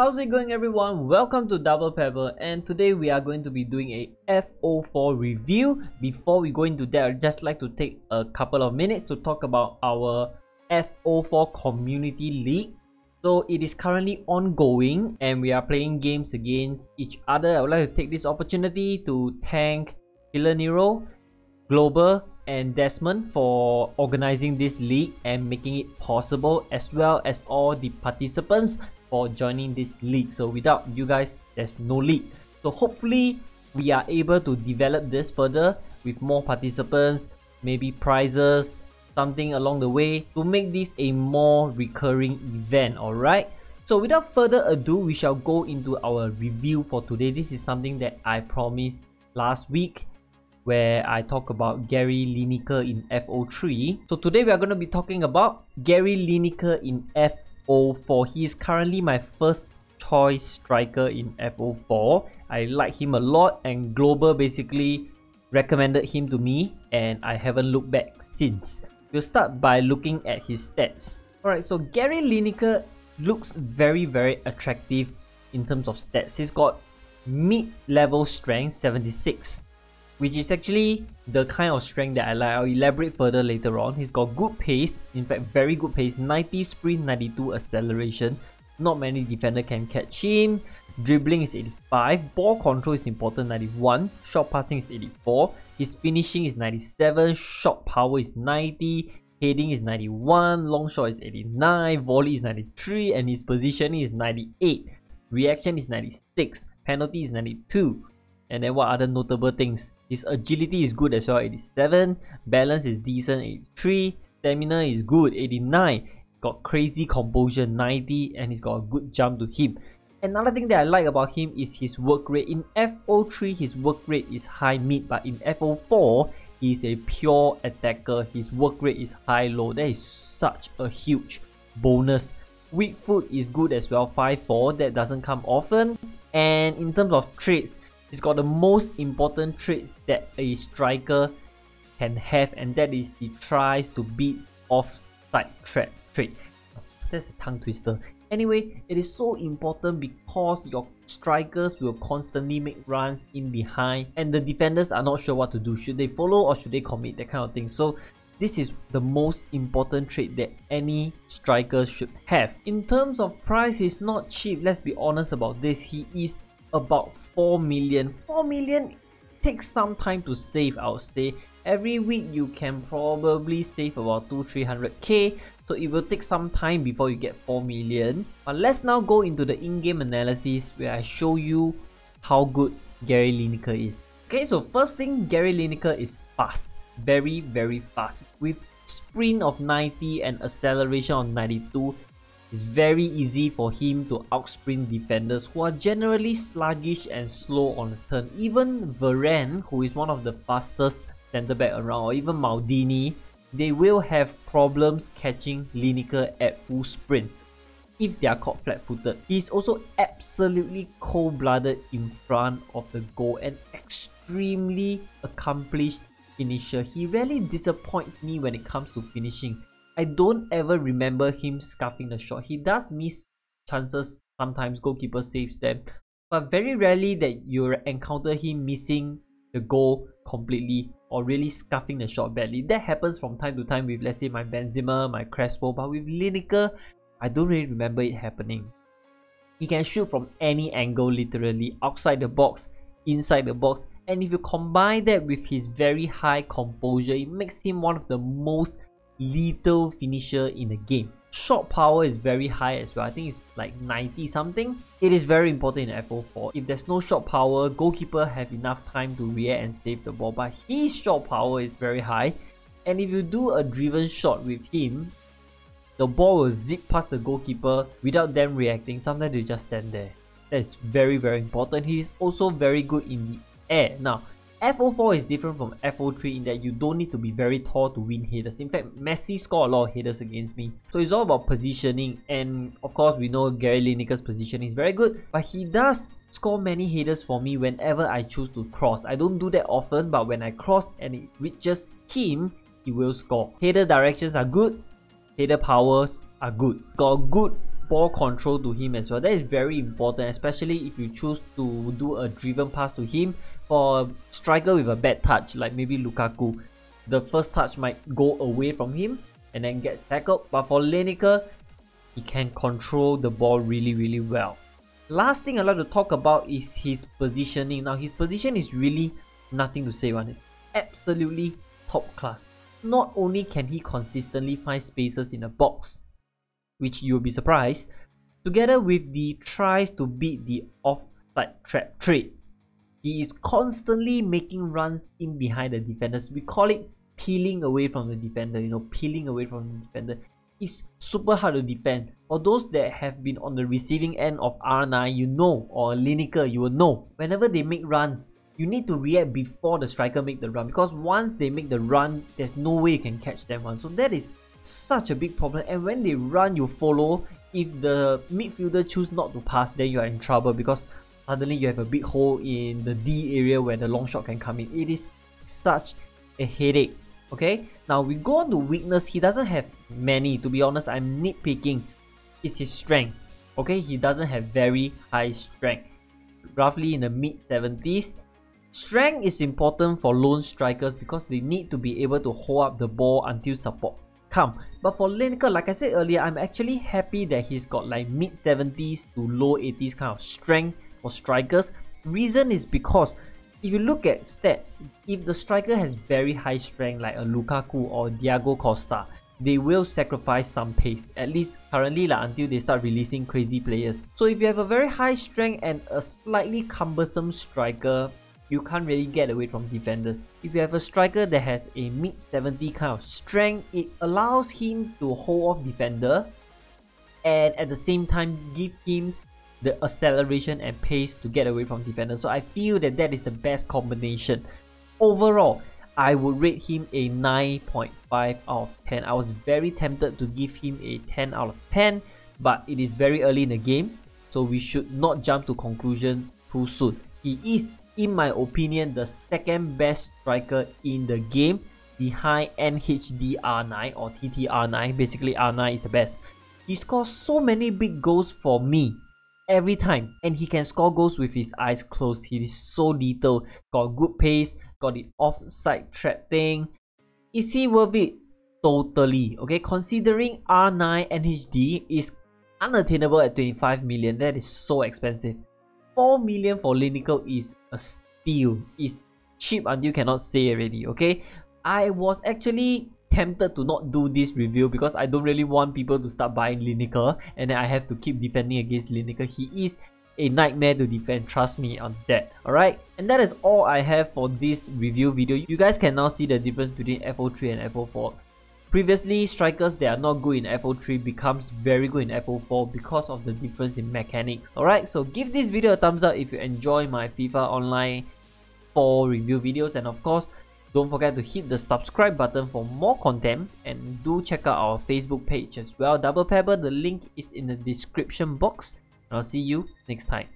How's it going everyone? Welcome to Double Pebble, and today we are going to be doing a FO4 review. Before we go into that, I'd just like to take a couple of minutes to talk about our FO4 Community League. So it is currently ongoing and we are playing games against each other. I would like to take this opportunity to thank Killer Nero, Global and Desmond for organizing this league and making it possible, as well as all the participants for joining this league. So without you guys, there's no league. So hopefully we are able to develop this further with more participants, maybe prizes, something along the way to make this a more recurring event. Alright, so without further ado, we shall go into our review for today. This is something that I promised last week, where I talk about Gary Lineker in FO3. So today we are going to be talking about Gary Lineker in FO4. He is currently my first choice striker in FO4. I like him a lot, and Global basically recommended him to me and I haven't looked back since. We'll start by looking at his stats. Alright, so Gary Lineker looks very attractive in terms of stats. He's got mid-level strength 76, which is actually the kind of strength that I like. I'll elaborate further later on. He's got good pace, in fact very good pace, 90 sprint, 92 acceleration. Not many defender can catch him. Dribbling is 85, ball control is important, 91, shot passing is 84, his finishing is 97, shot power is 90, heading is 91, long shot is 89, volley is 93, and his positioning is 98, reaction is 96, penalty is 92. And then what other notable things? His agility is good as well, 87, balance is decent, 83, stamina is good, 89, got crazy composure, 90, and he's got a good jump to him. Another thing that I like about him is his work rate. In FO3, his work rate is high mid, but in FO4, he is a pure attacker. His work rate is high low. That is such a huge bonus. Weak foot is good as well, 5-4. That doesn't come often. And in terms of traits, he's got the most important trait that a striker can have, and that is he tries to beat offside trait. That's a tongue twister. Anyway, it is so important because your strikers will constantly make runs in behind and the defenders are not sure what to do. Should they follow or should they commit, that kind of thing. So this is the most important trait that any striker should have. In terms of price, he's not cheap. Let's be honest about this. He is about 4 million. 4 million takes some time to save, I would say. Every week you can probably save about 200-300k, so it will take some time before you get 4 million. But let's now go into the in-game analysis where I show you how good Gary Lineker is. Okay, so first thing, Gary Lineker is fast, very fast, with sprint of 90 and acceleration of 92. It's very easy for him to outsprint defenders who are generally sluggish and slow on the turn. Even Varane, who is one of the fastest centre back around, or even Maldini, they will have problems catching Lineker at full sprint if they are caught flat-footed. He's also absolutely cold-blooded in front of the goal and extremely accomplished finisher. He rarely disappoints me when it comes to finishing. I don't ever remember him scuffing the shot. He does miss chances sometimes, goalkeeper saves them, but very rarely that you encounter him missing the goal completely or really scuffing the shot badly. That happens from time to time with, let's say, my Benzema, my Crespo, but with Lineker, I don't really remember it happening. He can shoot from any angle, literally, outside the box, inside the box, and if you combine that with his very high composure, it makes him one of the most lethal finisher in the game. Shot power is very high as well. I think it's like 90 something. It is very important in FO4. If there's no shot power, goalkeeper have enough time to react and save the ball, but his shot power is very high, and if you do a driven shot with him, the ball will zip past the goalkeeper without them reacting. Sometimes they just stand there. That is very important. He is also very good in the air. Now, FO4 is different from FO3 in that you don't need to be very tall to win headers. In fact, Messi scored a lot of headers against me. So it's all about positioning, and of course we know Gary Lineker's positioning is very good, but he does score many headers for me whenever I choose to cross. I don't do that often, but when I cross and it reaches him, he will score. Header directions are good, header powers are good. Got a good ball control to him as well. That is very important, especially if you choose to do a driven pass to him. For a striker with a bad touch, like maybe Lukaku, the first touch might go away from him and then gets tackled. But for Lineker, he can control the ball really well. Last thing I'd like to talk about is his positioning. Now his position is really nothing to say on. It's absolutely top class. Not only can he consistently find spaces in the box, which you'll be surprised, together with the tries to beat the offside trap trade, he is constantly making runs in behind the defenders. We call it peeling away from the defender, peeling away from the defender. It's super hard to defend. For those that have been on the receiving end of R9, or Lineker, you will know, whenever they make runs, you need to react before the striker make the run, because once they make the run, there's no way you can catch them one. So that is such a big problem. And when they run, you follow. If the midfielder choose not to pass, then you are in trouble, because suddenly you have a big hole in the D area where the long shot can come in. It is such a headache. Okay, now we go on to weakness. He doesn't have many, to be honest. I'm nitpicking. It's his strength. Okay, he doesn't have very high strength, roughly in the mid 70s. Strength is important for lone strikers because they need to be able to hold up the ball until support come. But for Lineker, like I said earlier, I'm actually happy that he's got like mid 70s to low 80s kind of strength for strikers. Reason is because if you look at stats, if the striker has very high strength like a Lukaku or Diego Costa, they will sacrifice some pace, at least currently until they start releasing crazy players. So if you have a very high strength and a slightly cumbersome striker, you can't really get away from defenders. If you have a striker that has a mid 70 kind of strength, it allows him to hold off defender and at the same time give him the acceleration and pace to get away from defenders. So I feel that that is the best combination. Overall, I would rate him a 9.5 out of 10. I was very tempted to give him a 10 out of 10, but it is very early in the game, so we should not jump to conclusion too soon. He is, in my opinion, the second best striker in the game, behind NHD R9 or TT R9. Basically, R9 is the best. He scores so many big goals for me every time, and he can score goals with his eyes closed. He is so lethal, got good pace, got the offside trap thing. Is he worth it? Totally. Okay, considering R9 NHD is unattainable at 25 million, that is so expensive. 4 million for Lineker is a steal. It's cheap until you cannot say already. Okay, I was actually tempted to not do this review because I don't really want people to start buying Lineker and then I have to keep defending against Lineker. He is a nightmare to defend, trust me on that. Alright, and that is all I have for this review video. You guys can now see the difference between FO3 and FO4. Previously, strikers that are not good in FO3 becomes very good in FO4 because of the difference in mechanics. Alright, so give this video a thumbs up if you enjoy my FIFA Online 4 review videos, and of course, don't forget to hit the subscribe button for more content, and do check out our Facebook page as well, Double Pebble. The link is in the description box. I'll see you next time.